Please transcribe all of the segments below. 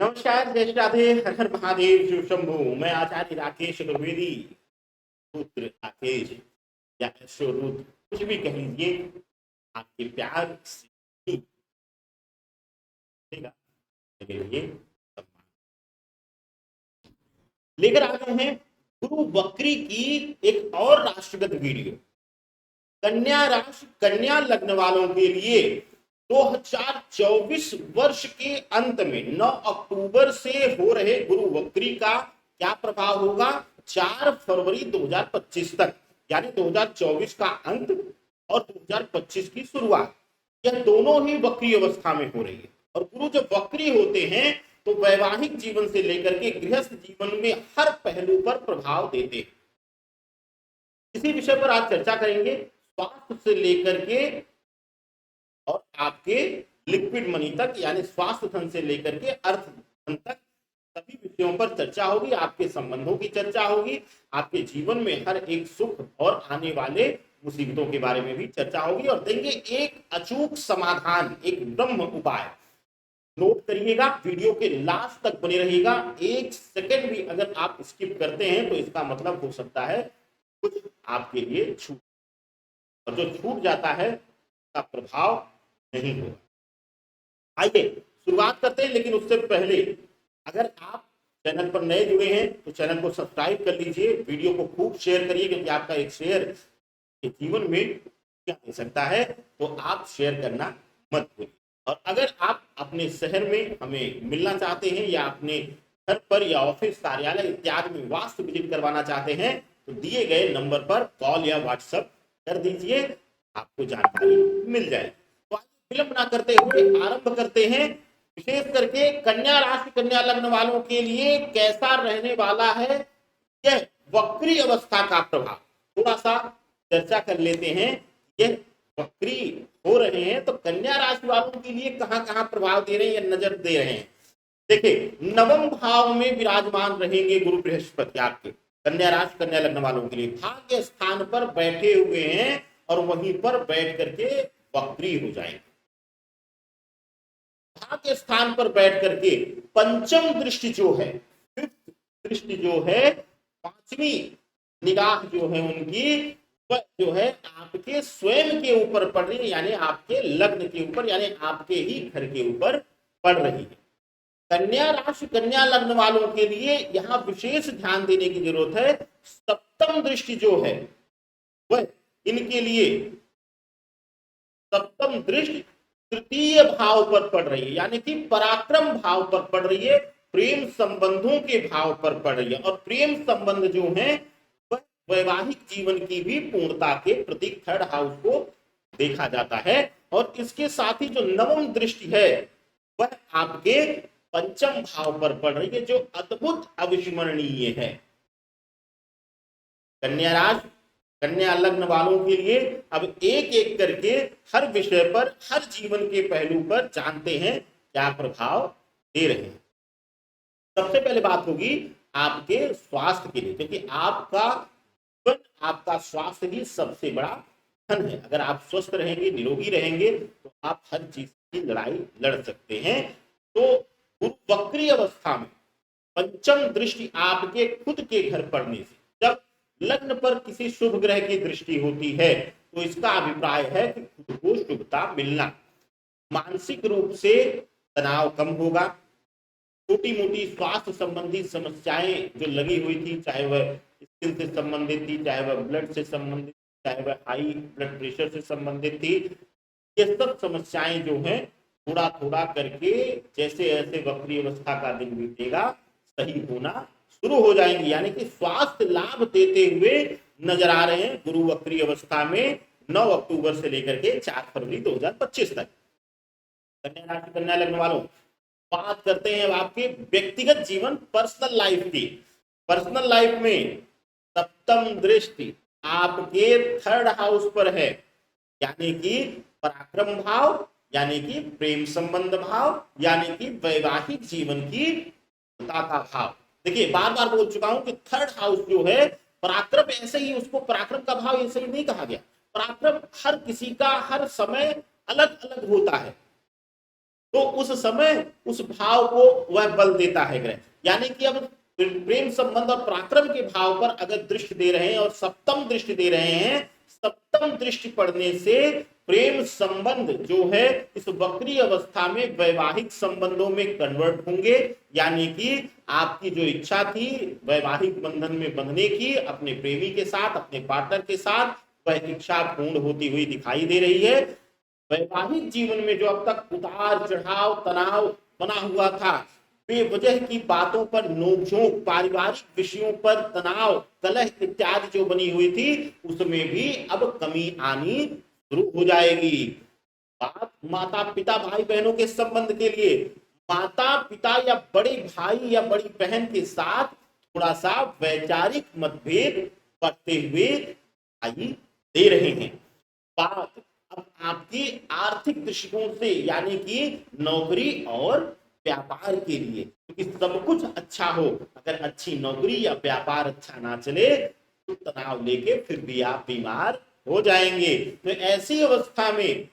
नमस्कार, जय श्री राधे, हर हर महादेव, शिव शंभू। मैं आचार्य राकेश चतुर्वेदी, पुत्र राकेश या अश्वरूध, कुछ भी कह लीजिए, आपके प्यार से ही मिलेगा। मेरे लिए सम्मान लेकर आ गए हैं गुरु वक्री की एक और राष्ट्रगत वीडियो। कन्या राशि, कन्या लग्न वालों के लिए 2024 वर्ष के अंत में 9 अक्टूबर से हो रहे गुरु वक्री का क्या प्रभाव होगा 4 फरवरी 2025 तक, यानी 2024 का अंत और 2025 की शुरुआत, यह दोनों ही वक्री अवस्था में हो रही है। और गुरु जब वक्री होते हैं तो वैवाहिक जीवन से लेकर के गृहस्थ जीवन में हर पहलू पर प्रभाव देते हैं। इसी विषय पर आज चर्चा करेंगे, स्वास्थ्य से लेकर के और आपके लिक्विड मनी तक, यानी स्वास्थ्य धन से लेकर के अर्थ धन तक सभी विषयों पर चर्चा होगी। आपके संबंधों की चर्चा होगी, आपके जीवन में हर एक सुख और आने वाले मुसीबतों के बारे में भी चर्चा होगी और देंगे एक अचूक समाधान, एक ब्रह्म उपाय। नोट करिएगा, वीडियो के लास्ट तक बने रहिएगा। 1 सेकंड भी अगर आप स्किप करते हैं तो इसका मतलब हो सकता है कुछ आपके लिए छूट, और जो छूट जाता है उसका प्रभाव नहीं होगा। आइए शुरुआत करते हैं, लेकिन उससे पहले अगर आप चैनल पर नए जुड़े हैं तो चैनल को सब्सक्राइब कर लीजिए, वीडियो को खूब शेयर करिए, क्योंकि आपका एक शेयर के जीवन में क्या दे सकता है, तो आप शेयर करना मत भूलिए। और अगर आप अपने शहर में हमें मिलना चाहते हैं या अपने घर पर या ऑफिस, कार्यालय इत्यादि में वास्तु विजिट करवाना चाहते हैं तो दिए गए नंबर पर कॉल या व्हाट्सएप कर दीजिए, आपको जानकारी मिल जाए। तो आइए विलंब ना करते हुए आरंभ करते हैं। विशेष करके कन्या राशि, कन्या लग्न वालों के लिए कैसा रहने वाला है यह वक्री अवस्था का प्रभाव, थोड़ा सा चर्चा कर लेते हैं। यह वक्री हो रहे हैं तो कन्या राशि वालों के लिए कहां कहां प्रभाव दे रहे हैं या नजर दे रहे हैं। देखिए, नवम भाव में विराजमान रहेंगे गुरु बृहस्पति आपके कन्या राशि, कन्या लग्न वालों के लिए भाग्य स्थान पर बैठे हुए हैं और वहीं पर बैठ करके वक्री हो जाएंगे। भाग्य स्थान पर बैठ करके पंचम दृष्टि जो है, फिफ्थ दृष्टि जो है, पांचवी निगाह जो है उनकी, वह जो है आपके स्वयं के ऊपर पड़ रही है, यानी आपके लग्न के ऊपर, यानी आपके ही घर के ऊपर पड़ रही है। कन्या राशि, कन्या लग्न वालों के लिए यहां विशेष ध्यान देने की जरूरत है। सप्तम दृष्टि जो है वह इनके लिए, सप्तम दृष्टि तृतीय भाव पर पड़ रही है, यानी कि पराक्रम भाव पर पड़ रही है, प्रेम संबंधों के भाव पर पड़ रही है। और प्रेम संबंध जो है वह वैवाहिक जीवन की भी पूर्णता के प्रतीक थर्ड हाउस को देखा जाता है। और इसके साथ ही जो नवम दृष्टि है वह आपके पंचम भाव पर पड़ रही है, जो अद्भुत अविस्मरणीय है। कन्या राशि, कन्या लग्न वालों के लिए अब एक एक करके हर विषय पर, हर जीवन के पहलू पर जानते हैं क्या प्रभाव दे रहे हैं। सबसे पहले बात होगी आपके स्वास्थ्य के लिए, क्योंकि आपका जीवन, आपका स्वास्थ्य ही सबसे बड़ा धन है। अगर आप स्वस्थ रहेंगे, निरोगी रहेंगे तो आप हर चीज की लड़ाई लड़ सकते हैं। तो गुरु वक्री अवस्था में पंचम दृष्टि आपके खुद के घर पड़ने से, जब लग्न पर किसी शुभ ग्रह की दृष्टि होती है तो इसका अभिप्राय है कि खुद को शुभता मिलना, मानसिक रूप से तनाव कम होगा, छोटी मोटी स्वास्थ्य संबंधी समस्याएं जो लगी हुई थी, चाहे वह स्किन से संबंधित थी, चाहे वह ब्लड से संबंधित, चाहे वह हाई ब्लड प्रेशर से संबंधित थी, ये सब समस्याएं जो हैं थोड़ा थोड़ा करके जैसे ऐसे वक्री अवस्था का दिन बीतेगा सही होना शुरू हो जाएंगी। यानी कि स्वास्थ्य लाभ देते हुए नजर आ रहे हैं गुरु वक्री अवस्था में 9 अक्टूबर से लेकर के 4 फरवरी 2025 तक। कन्या राशि, कन्या लग्न वालों, बात करते हैं आपके व्यक्तिगत जीवन, पर्सनल लाइफ की। पर्सनल लाइफ में सप्तम दृष्टि आपके थर्ड हाउस पर है, यानी कि पराक्रम भाव, यानी कि प्रेम संबंध भाव, यानी कि वैवाहिक जीवन की का भाव। देखिए, बार बार बोल चुका हूं कि थर्ड हाउस जो है पराक्रम, ऐसे ही उसको पराक्रम का भाव ऐसे ही नहीं कहा गया। पराक्रम हर किसी का हर समय अलग अलग होता है। तो उस समय उस भाव को वह बल देता है ग्रह। यानी कि अब प्रेम संबंध और पराक्रम के भाव पर अगर दृष्टि दे रहे हैं और सप्तम दृष्टि दे रहे हैं, सप्तम दृष्टि पड़ने से प्रेम संबंध जो है इस वक्री अवस्था में वैवाहिक संबंधों में कन्वर्ट होंगे। यानी कि आपकी जो इच्छा थी वैवाहिक बंधन में बंधने की अपने प्रेमी के साथ, अपने पार्टनर के साथ, वह इच्छा पूर्ण होती हुई दिखाई दे रही है। वैवाहिक जीवन में जो अब तक उतार चढ़ाव तनाव बना हुआ था, बेवजह की बातों पर नोकझोंक, पारिवारिक विषयों पर तनाव, कलह इत्यादि जो बनी हुई थी, उसमें भी अब कमी आनी शुरू हो जाएगी। बात माता पिता भाई बहनों के संबंध के लिए, माता पिता या बड़े भाई या बड़ी बहन के साथ थोड़ा सा वैचारिक मतभेद बढ़ते हुए दिखाई दे रहे हैं। बात अब आपकी आर्थिक दृष्टिकोण से, यानी कि नौकरी और व्यापार के लिए, क्योंकि सब कुछ अच्छा हो, अगर अच्छी नौकरी या व्यापार अच्छा ना चले तो तनाव लेके फिर भी आप बीमार हो जाएंगे। तो ऐसी अवस्था में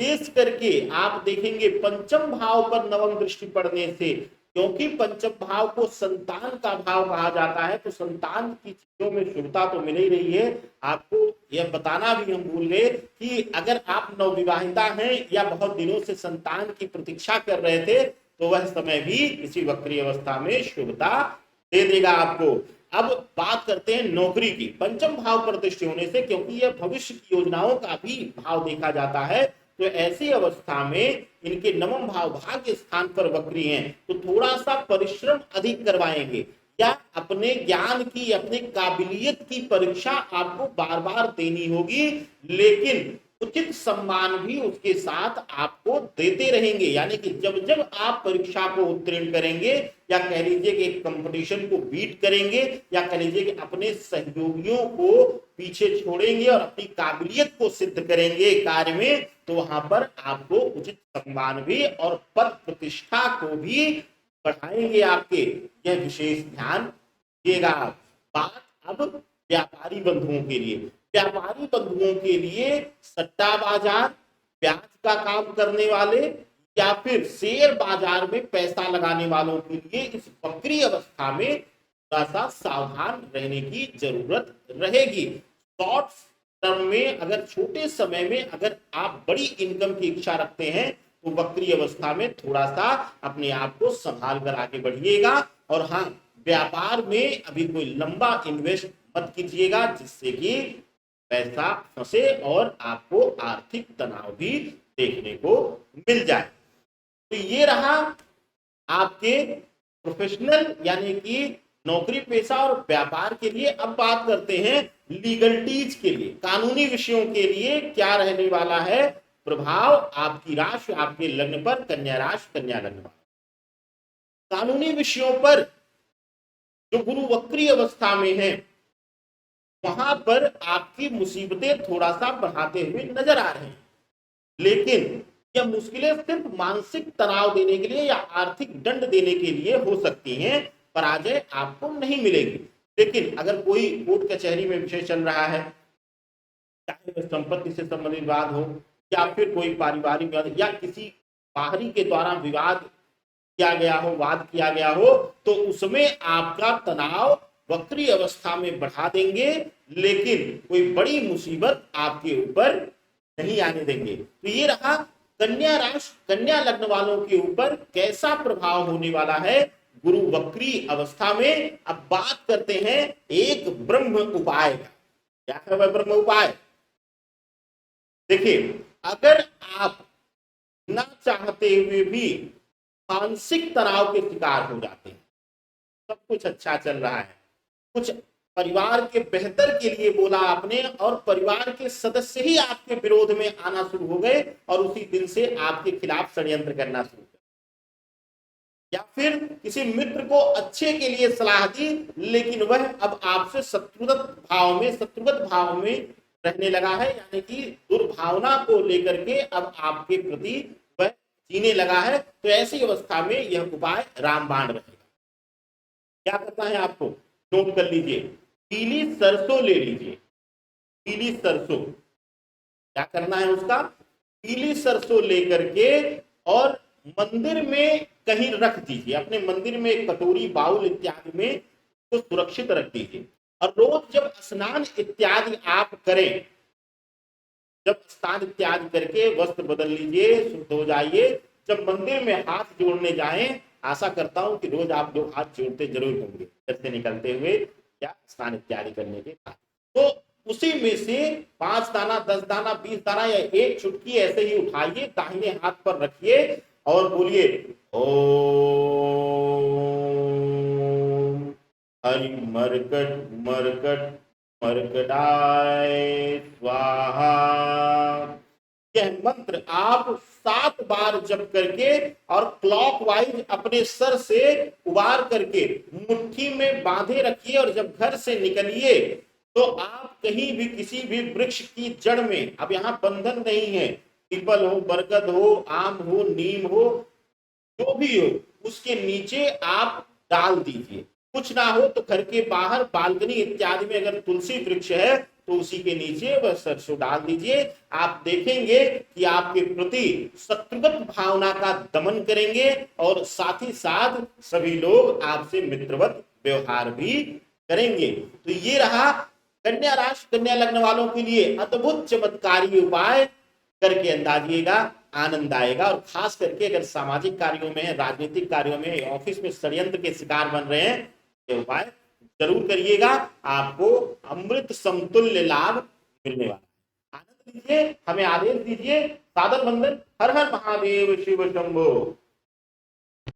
विशेष करके आप देखेंगे पंचम भाव पर नवम दृष्टि पड़ने से, क्योंकि पंचम भाव को संतान का भाव कहा जाता है, तो संतान की चीजों में शुभता तो मिल ही रही है। आपको यह बताना भी हम भूल गए कि अगर आप नवविवाहिता हैं या बहुत दिनों से संतान की प्रतीक्षा कर रहे थे, तो वह समय भी इसी वक्री अवस्था में शुभता दे देगा आपको। अब बात करते हैं नौकरी की, पंचम भाव पर दृष्टि होने से, क्योंकि यह भविष्य की योजनाओं का भी भाव देखा जाता है, तो ऐसी अवस्था में इनके नवम भाव भाग्य स्थान पर वक्री हैं, तो थोड़ा सा परिश्रम अधिक करवाएंगे या अपने ज्ञान की, अपनी काबिलियत की परीक्षा आपको बार बार देनी होगी, लेकिन उचित सम्मान भी उसके साथ आपको देते रहेंगे। यानी कि जब जब आप परीक्षा को उत्तीर्ण करेंगे या कह लीजिए कि कंपटीशन को बीट करेंगे या कह लीजिए कि अपने सहयोगियों को पीछे छोड़ेंगे और अपनी काबिलियत को सिद्ध करेंगे कार्य में, तो वहां पर आपको उचित सम्मान भी और पद प्रतिष्ठा को भी बढ़ाएंगे आपके। यह विशेष ध्यान दिएगा। बात अब व्यापारी बंधुओं के लिए, व्यापारी बंधुओं के लिए सट्टा बाजार, ब्याज का काम करने वाले या फिर शेयर बाजार में पैसा लगाने वालों के लिए इस वक्री अवस्था में थोड़ा सा सावधान रहने की जरूरत रहेगी। शॉर्ट टर्म में, अगर छोटे समय में अगर आप बड़ी इनकम की इच्छा रखते हैं, तो वक्री अवस्था में थोड़ा सा अपने आप को संभाल कर आगे बढ़िएगा। और हाँ, व्यापार में अभी कोई लंबा इन्वेस्ट मत कीजिएगा, जिससे कि पैसा फंसे और आपको आर्थिक तनाव भी देखने को मिल जाए। तो ये रहा आपके प्रोफेशनल यानी कि नौकरी पेशा और व्यापार के लिए। अब बात करते हैं लीगलिटीज के लिए, कानूनी विषयों के लिए क्या रहने वाला है प्रभाव आपकी राशि, आपके लग्न पर, कन्या राशि कन्या लग्न पर। कानूनी विषयों पर जो गुरु वक्री अवस्था में है, वहां पर आपकी मुसीबतें थोड़ा सा बढ़ाते हुए नजर आ रहे हैं, लेकिन यह मुश्किलें सिर्फ मानसिक तनाव देने के लिए या आर्थिक दंड देने के लिए हो सकती हैं, पराजय आपको नहीं मिलेगी। लेकिन अगर कोई कोर्ट कचहरी में विषय चल रहा है, चाहे संपत्ति से संबंधित विवाद हो या फिर कोई पारिवारिक विवाद या किसी बाहरी के द्वारा विवाद किया गया हो, वाद किया गया हो, तो उसमें आपका तनाव वक्री अवस्था में बढ़ा देंगे, लेकिन कोई बड़ी मुसीबत आपके ऊपर नहीं आने देंगे। तो ये रहा कन्या राशि कन्या लग्न वालों के ऊपर कैसा प्रभाव होने वाला है गुरु वक्री अवस्था में। अब बात करते हैं एक ब्रह्म उपाय का। क्या है वह ब्रह्म उपाय? देखिए, अगर आप ना चाहते हुए भी मानसिक तनाव के शिकार हो जाते हैं, सब कुछ अच्छा चल रहा है, कुछ परिवार के बेहतर के लिए बोला आपने और परिवार के सदस्य ही आपके विरोध में आना शुरू हो गए और उसी दिन से आपके खिलाफ षड्यंत्र करना शुरू कर, या फिर किसी मित्र को अच्छे के लिए सलाह दी, लेकिन वह अब आपसे शत्रुगत भाव में रहने लगा है, यानी कि दुर्भावना को लेकर के अब आपके प्रति वह जीने लगा है। तो ऐसी अवस्था में यह उपाय रामबाण रहेगा। क्या करना है आपको, नोट कर लीजिए, पीली सरसों ले लीजिए, पीली सरसों, क्या करना है उसका, पीली सरसों लेकर के और मंदिर में कहीं रख दीजिए, अपने मंदिर में एक कटोरी बाउल इत्यादि में उसको सुरक्षित रख दीजिए। और रोज जब स्नान इत्यादि आप करें, जब स्नान इत्यादि करके वस्त्र बदल लीजिए, शुद्ध हो जाइए, जब मंदिर में हाथ जोड़ने जाएं, आशा करता हूं कि रोज आप लोग हाथ जोड़ते जरूर होंगे घर से निकलते हुए या स्नान इत्यादि करने के बाद। तो उसी में से 5 दाना, 10 दाना, 20 दाना या एक चुटकी ऐसे ही उठाइए, दाहिने हाथ पर रखिए और बोलिए ओम हरि मरकट मरकट मरकटाय स्वाहा। यह मंत्र आप 7 बार जप करके और क्लॉकवाइज अपने सर से उबार करके मुट्ठी में बांधे रखिए। और जब घर से निकलिए तो आप कहीं भी किसी भी वृक्ष की जड़ में, अब यहाँ बंधन नहीं है, पीपल हो, बरगद हो, आम हो, नीम हो, जो भी हो, उसके नीचे आप डाल दीजिए। कुछ ना हो तो घर के बाहर बालकनी इत्यादि में अगर तुलसी वृक्ष है तो उसी के नीचे वह सरसों डाल दीजिए। आप देखेंगे कि आपके प्रति शत्रुगत भावना का दमन करेंगे और साथ ही साथ सभी लोग आपसे मित्रवत व्यवहार भी करेंगे। तो ये रहा कन्या राशि, कन्या लग्न वालों के लिए अद्भुत चमत्कारी उपाय। करके अंदाजिएगा, आनंद आएगा। और खास करके अगर सामाजिक कार्यों में, राजनीतिक कार्यों में, ऑफिस में षड्यंत्र के शिकार बन रहे हैं, ये उपाय जरूर करिएगा, आपको अमृत समतुल्य लाभ मिलने वाला है। आनंद लीजिए, हमें आदेश दीजिए। सादर वंदन। हर हर महादेव, शिव शंभो।